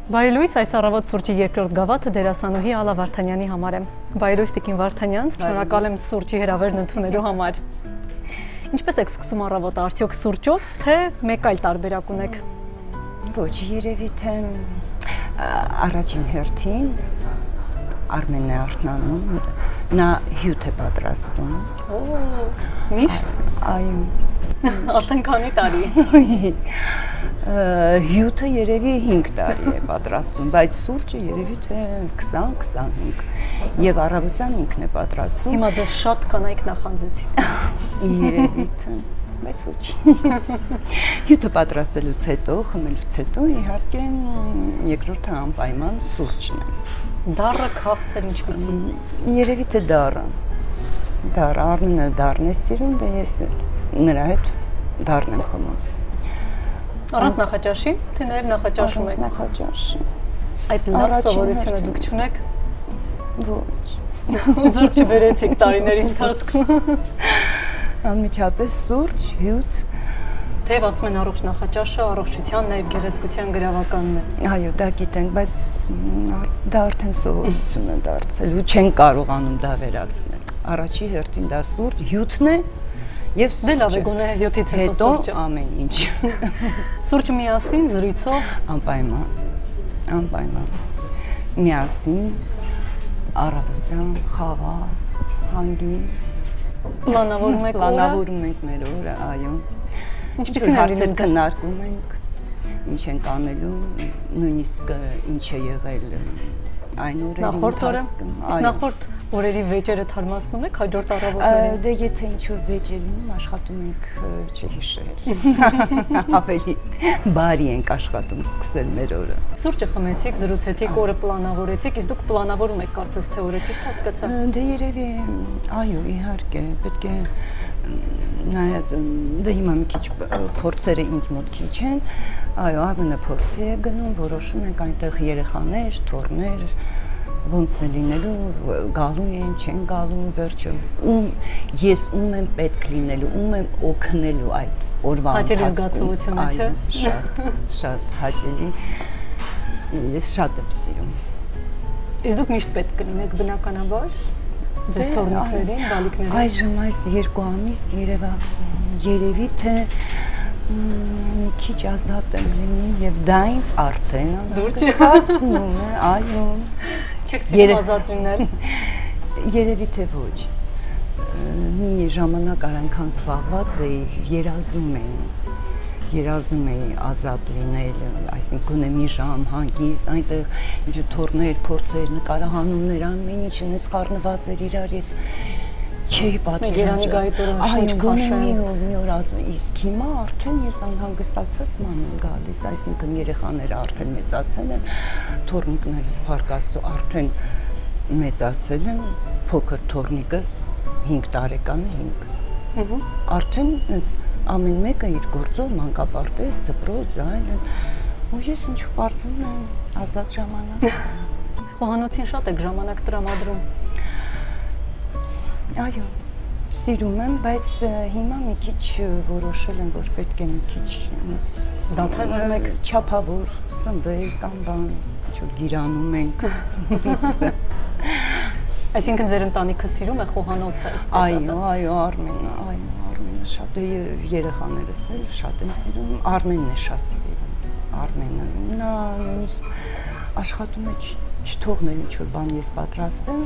Բարի լույս, այս առավոտ սուրճի երկրորդ գավաթը դերասանուհի Ալլա Վարդանյանի համար է։ Բարի լույս Տիկին Վարդանյան, շնորհակալ եմ սուրճի հրավերն ընդունելու համար։ Ինչպես եք սկսում առավոտը, արդյոք սուրճով, թե մեկ այլ տարբերակ ունեք։ Ոչ, երևի թե առաջին հերթին Արմենն է արթնանում, նա հյութ է պատրաստում։ Միշտ։ Այո։ Արդեն քանի տարի։ Հյութը երևի 5 տարի է պատրաստում, բայց սուրճը երևի թե 20-25 եւ առավոտյան ինքն է պատրաստում։ Հիմա ձեզ շատ կանայք նախանձեցին։ Երևի թե, բայց ոչ։ Հյութը պատրաստելուց հետո, խմելուց հետո իհարկե երկրորդը անպայման սուրճն է։ Դառը քաղցր ինչպիսի։ Երևի թե դառը։ Դառը, Արմենը դառն է սիրում, դե ես նրա հետ դառն եմ խմում։ Առանց նախաճաշի, թե նաև նախաճաշում եք։ Նախաճաշի։ Այդ լավ սովորությունը դուք չունեք։ Ոչ։ Ձուր չբերեցիք տարիների ընթացքում։ Անմիջապես սուրճ, հյութ։ Թեև ասում են առողջ նախաճաշը առողջության նաև գեղեցկության գրավականն է։ Այո, դա գիտենք, բայց դա արդեն սովորություն է դարձել ու չեն կարողանում դա վերացնել։ Առաջի հերթին դա սուրճ, հյութն է եւ դե լավ է գոնե 7-ից հետո սուրճը։ Ամեն ինչ։ Սուրճը միասին, զրույցով, անպայման։ Միասին, առավոտյան, խաղա, հանգիստ։ Պլանավորում ենք մեր օրը, այո։ Ինչպիսին հարցեր քննարկում ենք, ինչ ենք անելու, նույնիսկ ինչ է եղել այն օրերի ընթացքում։ Նախորդ օրերի վեճերը թարմացնում եք հաջորդ առավոտներին։ Դե եթե ինչ-որ վեճ է լինում, աշխատում ենք չհիշել։ Ավելի բարի ենք աշխատում սկսել մեր օրը։ Սուրճը խմեցիք, զրուցեցիք, օրը պլանավորեցիք, իսկ դուք պլանավորում եք կարծես թե օրը, ճիշտ հասկացա։ Դե երևի, այո, իհարկե, պետք է նայած, դե հիմա մի քիչ փորձերը ինձ մոտ քիչ են, այո, Արմենը փորձի է գնում, որոշում ենք այնտեղ երեխաներ, թոռներ, ոնց է լինելու, գալու են, չեն գալու, վերջը, ես ում եմ պետք լինելու, ում եմ օգնելու այդ օրվա հաճելի զգացողությունը, չէ՞։ Շատ հաճելի, ես շատ եմ սիրում։ Իսկ դուք միշտ պետք կլինեք բնականաբար, ձեր թոռնիկներին, բալիկներին։ Այժմ այս 2 ամիս երևի թե մի քիչ ազատ եմ լինում եւ դա ինձ արդեն ստացնում է, այո։ Չեք սիրում ազատ լինել։ Երևի թե ոչ։ Մի ժամանակ այնքան զբաղված էի, երազում էի ազատ լինել, այսինքն մի ժամ հանգիստ, այնտեղ ինչ թոռներ, փորձեր, նկարահանումներ, ամեն ինչ ինձ խառնված էր իրար, ես չէի պատկերացնում։ Այո, մի օր ասում, իսկ հիմա արդեն ես անհանգստացած ման եմ գալիս, այսինքն երեխաները արդեն մեծացել են, թոռնիկներս փառք Աստծո արդեն մեծացել են, փոքր թոռնիկս 5 տարեկան է, 5։ Արդեն ամեն մեկը իր գործով, մանկապարտեզ, դպրոց, այլն, ու ես ինչու պարզում եմ ազատ ժամանակ։ Խոհանոցին շատ եք ժամանակ տրամադրում։ Այո, սիրում եմ, բայց հիմա մի քիչ որոշել եմ, որ պետք է մի քիչ դադարում եք, չափավոր սնվել կամ բան, ինչ-որ գիրանում ենք։ Այսինքն ձեր ընտանիքը սիրում է խոհանոցը, այսպես ասած։ Այո, Արմենը շատ է, երեխաներս էլ շատ են սիրում, Արմենն է շատ սիրում, Արմենը, նա նույնիսկ աշխատում է չթողնել ինչ-որ բան ես պատրաստեմ,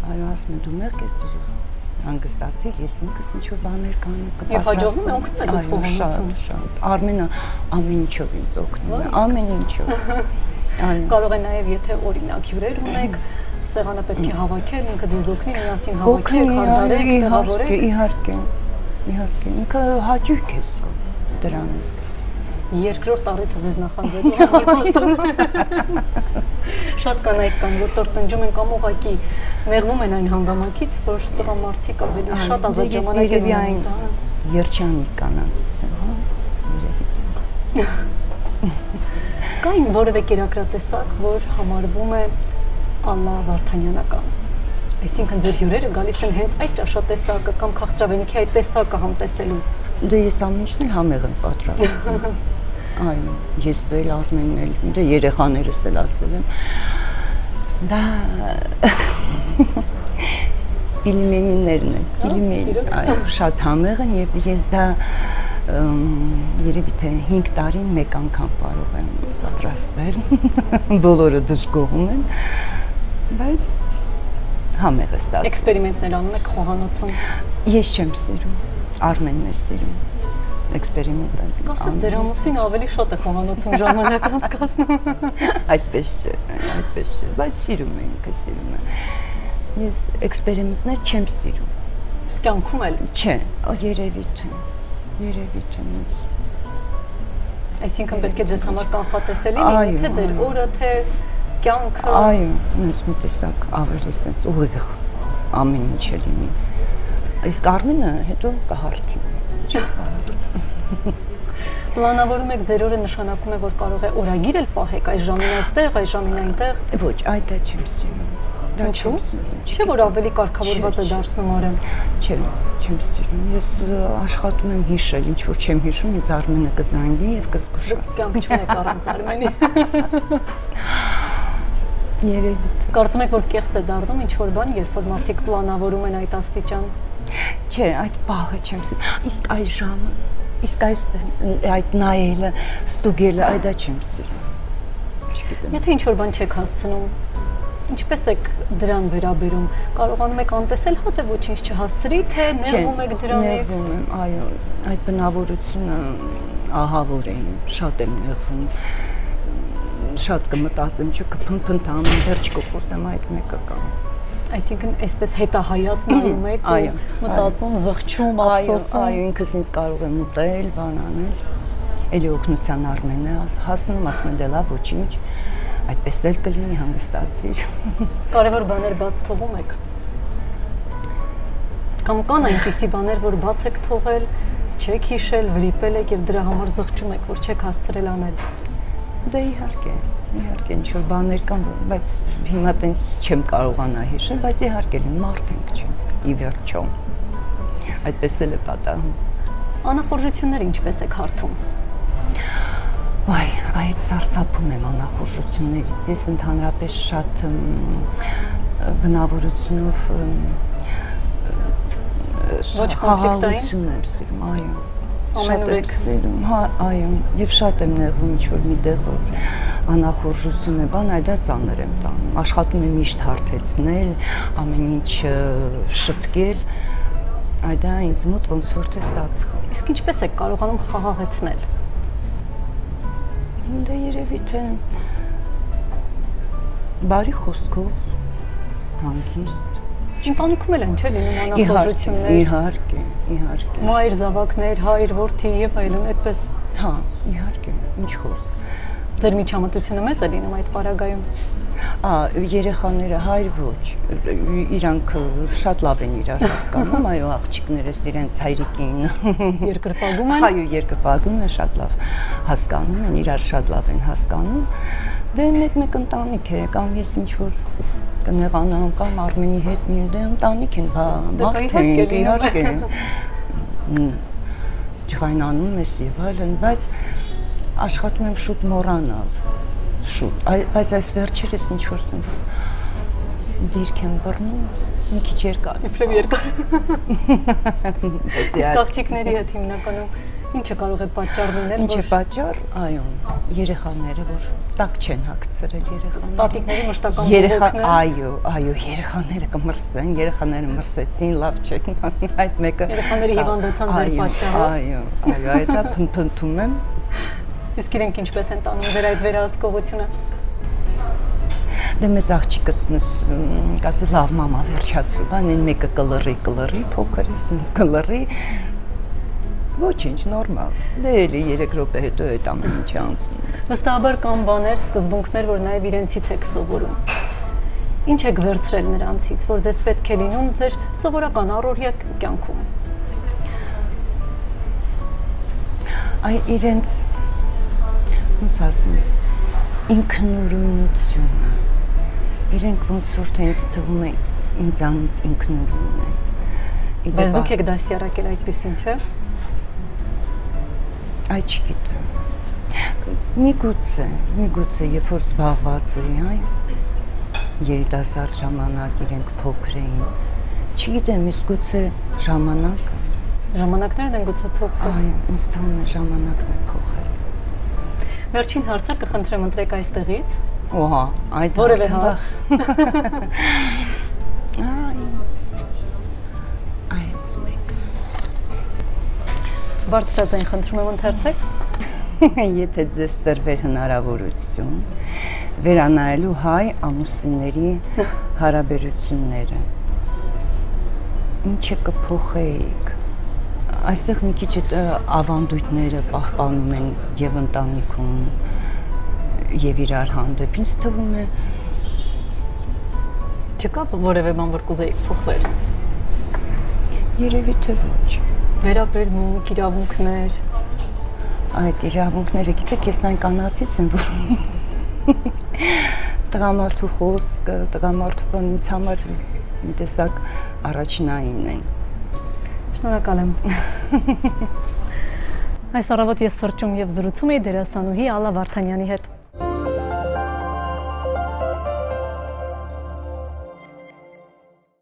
այո, ասում է դու մեղք ես, դու հանգստացիր, ես ինքս ինչ-որ բաներ կանեմ, կպատրաստեմ։ Եվ հաջողվում է օգնել ձեզ խոհանոցում։ Շատ, Արմենը ամեն ինչով ինձ օգնում է, ամեն ինչով։ Կարող է նաև, եթե օրինակ հյուրեր ունեք, սեղանը պետք է հավաքել, ինքը ձեզ օգնի, միասին հավաքեք, հարդարեք, տեղավորեք։ Իհարկե, ինքը հաճույք է զգում դրանից։ Երկրորդ առիթը ձեզ նախանձելու շատ կանայք կան, որ տնջում են կամ ուղղակի նեղվում են այն հանգամանքից, որ տղամարդիկ ավելի շատ ազատ ժամանակ են ունենում։ Երջանիկ կանանցից եմ, Կա որևէ կերակրատեսակ, որ համարվում է Ալլա Վարդանյանական։ Այսինքն ձեր հյուրերը գալիս են հենց այդ ճաշատեսակը կամ քաղցրավենիքի այդ տեսակը համտեսելու։ Դե ես ամեն ինչն էլ համեղ եմ պատրաստում։ այո, ես էլ Արմենն էլ, դե երեխաներս էլ ասել եմ։ Դա Պիլիմենիներն են, Պիլիմեն, այո, շատ համեղ են եւ ես դա երևի թե 5 տարին մեկ անգամ կարող եմ պատրաստել, բոլորը դժգոհում են, բայց համեղ է ստացվում։ Էքսպերիմենտներ անում եք խոհանոցում։ Ես չեմ սիրում, Արմենն է սիրում։ Էքսպերիմենտներ։ Կարծես ձեր ամուսին ավելի շատ է խոհանոցում ժամանակ անցկացնում։ Այդպես չէ, բայց սիրում է, ինքը սիրում է։ Ես էքսպերիմենտներ չեմ սիրում։ Կյանքում էլ։ Չէ, երևի թե ինձ։ Այսինքն պետք է ձեզ համար կանխատեսելի լինի, թե ձեր օրը, թե կյանքը։ Այո, ինձ մի տեսակ ավելի sense ուղիղ ամեն ինչ է լինի։ Իսկ Արմենը հետո կհարթի։ Պլանավորում եք ձեր օրը նշանակում է, որ կարող է օրագիր էլ պահեք, այս ժամին այստեղ, այս ժամին այնտեղ։ Ոչ, այդ դա չեմ սիրում։ Դա չեմ սիրում։ Չէ՞ որ ավելի կարգավորված է դարձնում օրը։ Չէ, չեմ սիրում։ Ես աշխատում եմ հիշել, ինչ որ չեմ հիշում, ինձ Արմենը կզանգի եւ կզգուշացնի։ Կյանք չունեք առանց Արմենի։ Երևի թե։ Կարծում եք, որ կեղծ է դառնում ինչ որ բան, երբ որ մարդիկ պլանավորում են այդ աստիճան։ Չէ, այդ պահը չեմ սիրում։ Իսկ այս ժամը, իսկ այդ նայելը, ստուգելը, այդ դա չեմ սիրում։ Չգիտեմ։ Եթե ինչ որ բան չեք հասցնում, ինչպես եք դրան վերաբերում։ Կարողանում եք անտեսել, հա թե ոչինչ չհասցրի, թե նեղվում եք դրանից։ Նեղվում եմ, այո, այդ բնավորությունը ահավոր է, շատ եմ նեղվում։ Շատ կմտածեմ, չկփնփնթամ, դեռ չկխոսեմ այդ մեկը կամ։ Այսինքն այսպես հետահայաց նայում եք ու մտածում, զղջում, ափսոսում։ Այո, ինքս ինձ կարող եմ ուտել, բան անել։ Էլի օգնության Արմենն է հասնում, ասում է դե լավ, ոչինչ, այդպես էլ կլինի, հանգստացիր։ Կարևոր բաներ բաց թողում եք։ Կամ կան այնպիսի բաներ, որ բաց եք թողել, չեք հիշել, վրիպել եք եւ դրա համար զղջում եք, որ չեք հասցրել անել։ Դե իհարկե, ինչ-որ բաներ կան, բայց հիմա տենց չեմ կարողանա հիշել, բայց իհարկե մարդ ենք չէ, ի վերջո։ Այդպես էլ է պատահում։ Անախորժությունները ինչպես եք հարթում։ Այ, այդ սարսափում եմ անախորժություններից, ես ընդհանրապես շատ բնավորությունով խաղաղություն եմ սիրում, այո։ Շատ եմ սիրում, հա, այո, եւ շատ եմ նեղվում ինչ-որ միտեղ, որ անախորժություն է, բան, այդ դա ծանր եմ տանում։ Աշխատում եմ միշտ հարթեցնել, ամեն ինչ շտկել, այդ դա ինձ մոտ ոնց որ թե ստացվում։ Իսկ ինչպես եք կարողանում խաղաղեցնել։ Դե երևի թե բարի խոսքով, հանգիստ։ Ընտանիքում էլ են չէ լինում անախորժություններ։ Իհարկե։ Մայր, զավակներ, հայր, որդի եւ այլն, այդպես։ Հա, իհարկե, ինչ խոսք։ Ձեր միջամտությունը մեծ է լինում այդ պարագայում։ Երեխաները հայր ոչ, իրանք շատ լավ են իրար հասկանում, այո, աղջիկներս իրենց հայրիկին երկրպագում են։ Այո, երկրպագում են, շատ լավ հասկանում են, իրար շատ լավ են հասկանում։ Դե մեկ ընտանիք է, կամ ես ինչ որ կնեղանամ, կամ Արմենի հետ մի դե ընտանիք են, մարդ ենք, իհարկե։ Ջղայնանում ես եւ այլն, բայց աշխատում եմ շուտ մոռանալ, շուտ, բայց այս վերջերս ինչ որ sense դիրք եմ բռնում, մի քիչ երկար։ Իբրև երկար։ Իսկ աղջիկների հետ հիմնականում ինչը կարող է պատճառ լինել, Ինչ է պատճառ, այո, երեխաները, որ տակ չեն հագցրել երեխաները։ Տատիկների մշտական բողոքները։ Այո, երեխաները կմրսեն, երեխաները մրսեցին, լավ չէ, այդ մեկը։ Երեխաների հիվանդացան ձեր պատճառով։ Այո, այդ դա փնփնթում եմ։ Իսկ իրենք ինչպես են տանում ձեր այդ վերահսկողությունը։ Դե մեծ աղջիկս կասի լավ մամա վերջացրու, բան այն մեկը կլռի, փոքրս ինձ կլռի։ Ոչինչ, նորմալ։ Դե էլի 3 րոպե հետո այդ ամեն ինչը անցնում։ Վստահաբար կան բաներ, սկզբունքներ, որ նաև իրենցից եք սովորում։ Ինչ եք վերցրել նրանցից, որ ձեզ պետք է լինում ձեր սովորական առօրյա կյանքում։ Այ իրենց ոնց ասեմ, ինքնուրույնությունը։ Իրենք ոնց որ թե ինձ թվում է ինձանից ինքնուրույն են։ Բայց դուք եք դաստիարակել այդպեսին, չէ՞։ Այ չգիտեմ։ Միգուցե, երբ որ զբաղված էի, այ երիտասարդ ժամանակ իրենք փոքր էին։ Չգիտեմ, իսկ գուցե ժամանակը։ Ժամանակներն են գուցե փոխվել։ Այո, ինձ թվում է ժամանակն է փոխել։ Վերջին հարցը կխնդրեմ ընտրեք այստեղից։ Օհա, այդ որևէ հարց։ Այս մեկ։ Բարձրաձայն խնդրում եմ ընթերցեք։ Եթե ձեզ տրվեր հնարավորություն վերանայելու հայ ամուսինների հարաբերությունները, ինչ կփոխեիք։ Այստեղ մի քիչ ավանդույթները պահպանում են եւ ընտանիքում եւ իրար հանդեպ։ Ինձ թվում է չկա որևէ բան, որ կուզեիք փոխվել։ Երևի թե ոչ։ Վերաբերմունք, իրավունքներ։ Այդ իրավունքները, գիտեք, ես այն կանացից եմ, որ տղամարդու խոսքը, տղամարդու բան ինձ համար մի տեսակ առաջնային են։ Շնորհակալ եմ։ Այս առավոտ ես սրճում եւ զրուցում էի դերասանուհի Ալլա Վարդանյանի հետ։